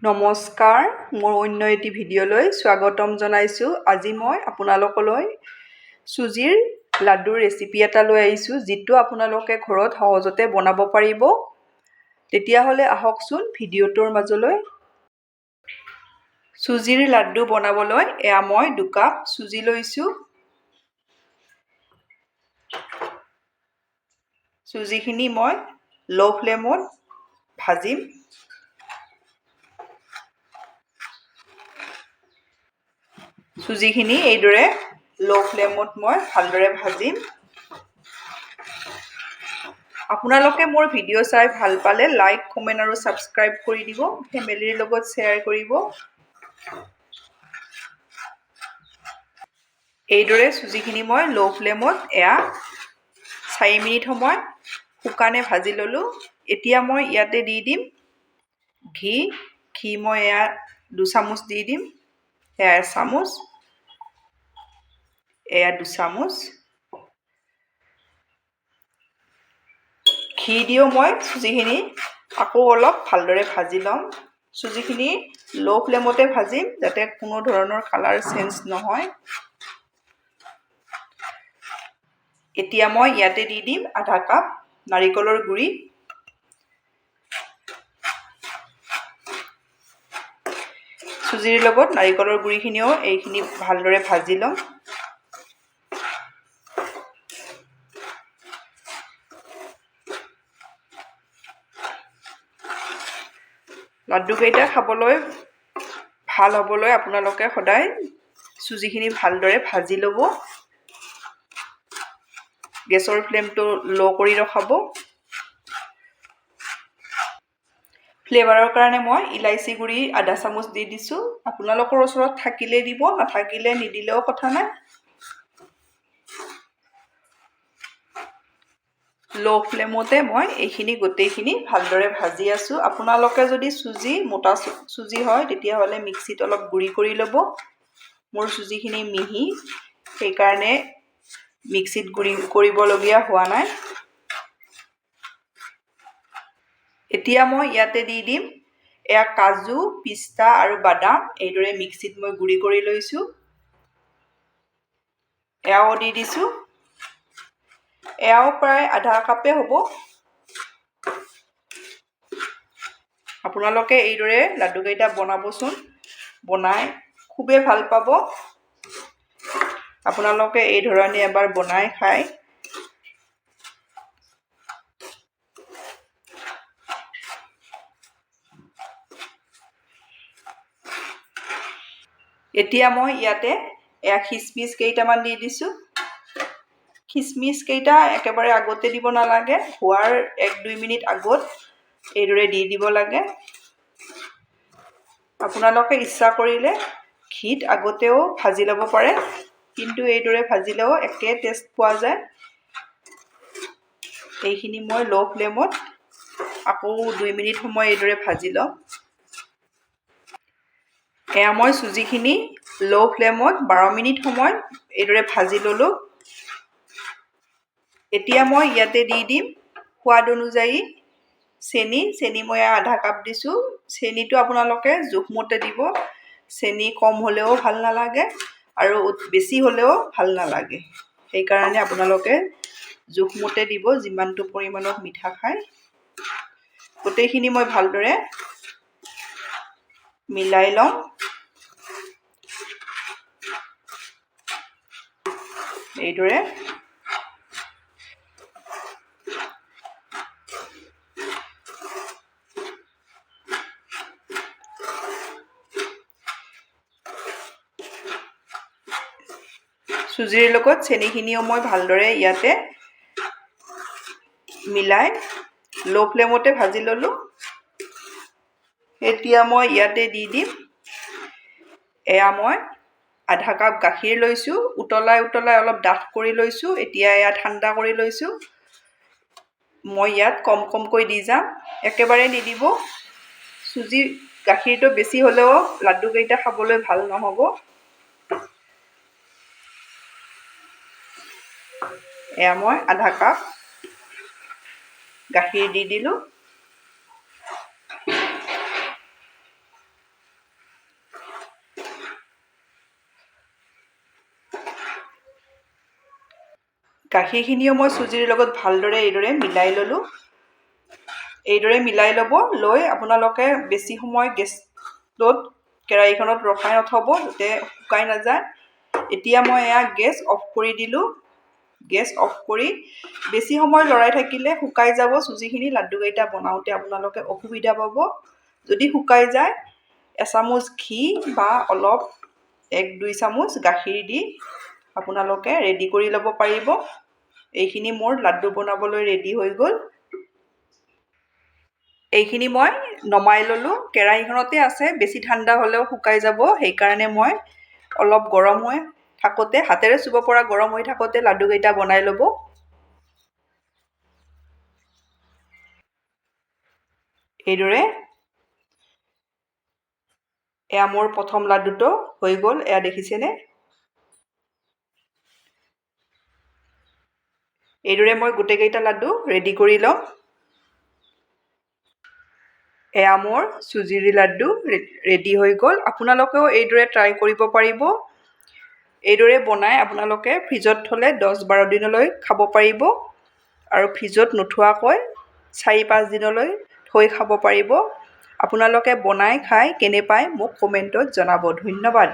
নমস্কাৰ, মোৰ অন্য এটি ভিডিঅ'লৈ স্বাগতম জনাইছোঁ। আজি মই আপোনালোকলৈ চুজিৰ লাড্ডুৰ ৰেচিপি এটা লৈ আহিছোঁ, যিটো আপোনালোকে ঘৰত সহজতে বনাব পাৰিব। তেতিয়াহ'লে আহকচোন ভিডিঅ'টোৰ মাজলৈ। চুজিৰ লাড্ডু বনাবলৈ এয়া মই 2 কাপ চুজি লৈছোঁ। চুজিখিনি মই ল' ফ্লেমত ভাজিম। চুজিখিনি এইদৰে ল' ফ্লেমত মই ভালদৰে ভাজিম। আপোনালোকে মোৰ ভিডিঅ' চাই ভাল পালে লাইক, কমেণ্ট আৰু ছাবস্ক্ৰাইব কৰি দিব। ফেমিলিৰ লগত শ্বেয়াৰ কৰিব। এইদৰে চুজিখিনি মই ল' ফ্লেমত 4 মিনিট সময় শুকানে ভাজি ল'লোঁ। এতিয়া মই ইয়াতে দি দিম ঘি মই 2 চামুচ দি দিম। 1 চামুচ, 2 চামুচ ঘি দিও মই চুজিখিনি আকৌ অলপ ভালদৰে ভাজি ল'ম। চুজিখিনি ল' ফ্লেমতে ভাজিম, যাতে কোনো ধৰণৰ কালাৰ চেঞ্জ নহয়। এতিয়া মই ইয়াতে দি দিম আধা কাপ নাৰিকলৰ গুড়ি। চুজিৰ লগত নাৰিকলৰ গুড়িখিনিও এইখিনি ভালদৰে ভাজি ল'ম। লাড্ডুকেইটা খাবলৈ ভাল হ'বলৈ আপোনালোকে সদায় চুজিখিনি ভালদৰে ভাজি ল'ব। গেছৰ ফ্লেমটো ল' কৰি ৰখাব। ফ্লেভাৰৰ কাৰণে মই ইলাইচি গুড়ি আধা চামুচ দি দিছোঁ। আপোনালোকৰ ওচৰত থাকিলে দিব, নাথাকিলে নিদিলেও কথা নাই। ল' ফ্লেমতে মই এইখিনি গোটেইখিনি ভালদৰে ভাজি আছোঁ। আপোনালোকে যদি মোটা চুজি হয় তেতিয়াহ'লে মিক্সিত অলপ গুড়ি কৰি ল'ব। মোৰ চুজিখিনি মিহি, সেইকাৰণে মিক্সিত গুড়ি কৰিবলগীয়া হোৱা নাই। এতিয়া মই ইয়াতে দি দিম কাজু, পিস্তা আৰু বাদাম। এইদৰে মিক্সিত মই গুড়ি কৰি লৈছোঁ। এয়াও দি দিছোঁ। এয়াও প্ৰায় আধা কাপে হ'ব। আপোনালোকে এইদৰে লাড্ডুকেইটা বনাবচোন, বনাই খুবেই ভাল পাব। আপোনালোকে এই ধৰণে এবাৰ বনাই খায়। এতিয়া মই ইয়াতে খিচমিচ কেইটামান দি দিছোঁ। খিচমিচ কেইটা একেবাৰে আগতে দিব নালাগে, হোৱাৰ 1-2 মিনিট আগত এইদৰে দি দিব লাগে। আপোনালোকে ইচ্ছা কৰিলে ঘিত আগতেও ভাজি ল'ব পাৰে, কিন্তু এইদৰে ভাজিলেও একে টেষ্ট পোৱা যায়। এইখিনি মই ল' ফ্লেমত আকৌ 2 মিনিট সময় এইদৰে ভাজি ল'ম। মই চুজিখিনি ল' ফ্লেমত 12 মিনিট সময় এইদৰে ভাজি ল'লোঁ। এতিয়া মই ইয়াতে দি দিম সোৱাদ অনুযায়ী চেনি মই আধা কাপ দিছোঁ। চেনিটো আপোনালোকে জোখমতে দিব। চেনি কম হ'লেও ভাল নালাগে আৰু বেছি হ'লেও ভাল নালাগে। সেইকাৰণে আপোনালোকে জোখমতে দিব, যিমানটো পৰিমাণত মিঠা খায়। গোটেইখিনি মই ভালদৰে মিলাই লওঁ। এইদৰে চুজিৰ লগত চেনিখিনিও মই ভালদৰে ইয়াতে মিলাই ল' ফ্লেমতে ভাজি ল'লোঁ। এতিয়া মই ইয়াতে দি দিম মই আধা কাপ গাখীৰ লৈছোঁ। উতলাই অলপ ডাঠ কৰি লৈছোঁ। এতিয়া ঠাণ্ডা কৰি লৈছোঁ। মই ইয়াত কমকৈ দি যাম, একেবাৰে নিদিব। গাখীৰটো বেছি হ'লেও লাড্ডুকেইটা খাবলৈ ভাল নহ'ব। মই আধা কাপ গাখীৰ দি দিলোঁ। গাখীৰখিনিও মই চুজিৰ লগত ভালদৰে এইদৰে মিলাই ল'লোঁ। এইদৰে মিলাই ল'ব। লৈ আপোনালোকে বেছি সময় গেছত কেৰাহীখনত ৰখাই নথ'ব যাতে শুকাই নাযায়। এতিয়া মই এয়া গেছ অফ কৰি দিলোঁ। গেছ অফ কৰি বেছি সময় লৰাই থাকিলে শুকাই যাব চুজিখিনি। লাড্ডুকেইটা বনাওঁতে আপোনালোকে অসুবিধা পাব। যদি শুকাই যায় এচামুচ ঘি বা অলপ 1-2 চামুচ গাখীৰ দি আপোনালোকে ৰেডি কৰি ল'ব পাৰিব। এইখিনি মোৰ লাড্ডু বনাবলৈ ৰেডি হৈ গ'ল। এইখিনি মই নমাই ল'লোঁ। কেৰাহীখনতে আছে, বেছি ঠাণ্ডা হ'লেও শুকাই যাব। সেইকাৰণে মই অলপ গৰম হৈ থাকোঁতে, হাতেৰে চুব পৰা গৰম হৈ থাকোঁতে লাড্ডুকেইটা বনাই ল'ব। এইদৰে এয়া মোৰ প্ৰথম লাড্ডুটো হৈ গ'ল। এয়া দেখিছেনে? এইদৰে মই গোটেইকেইটা লাড্ডু ৰেডি কৰি ল'ম। এয়া মোৰ চুজিৰ লাড্ডু ৰেডি হৈ গ'ল। আপোনালোকেও এইদৰে ট্ৰাই কৰিব পাৰিব। এইদৰে বনাই আপোনালোকে ফ্ৰিজত থ'লে 10-12 দিনলৈ খাব পাৰিব। আৰু ফ্ৰিজত নোথোৱাকৈ 4-5 দিনলৈ থৈ খাব পাৰিব। আপোনালোকে বনাই খাই কেনে পায় মোক কমেণ্টত জনাব। ধন্যবাদ।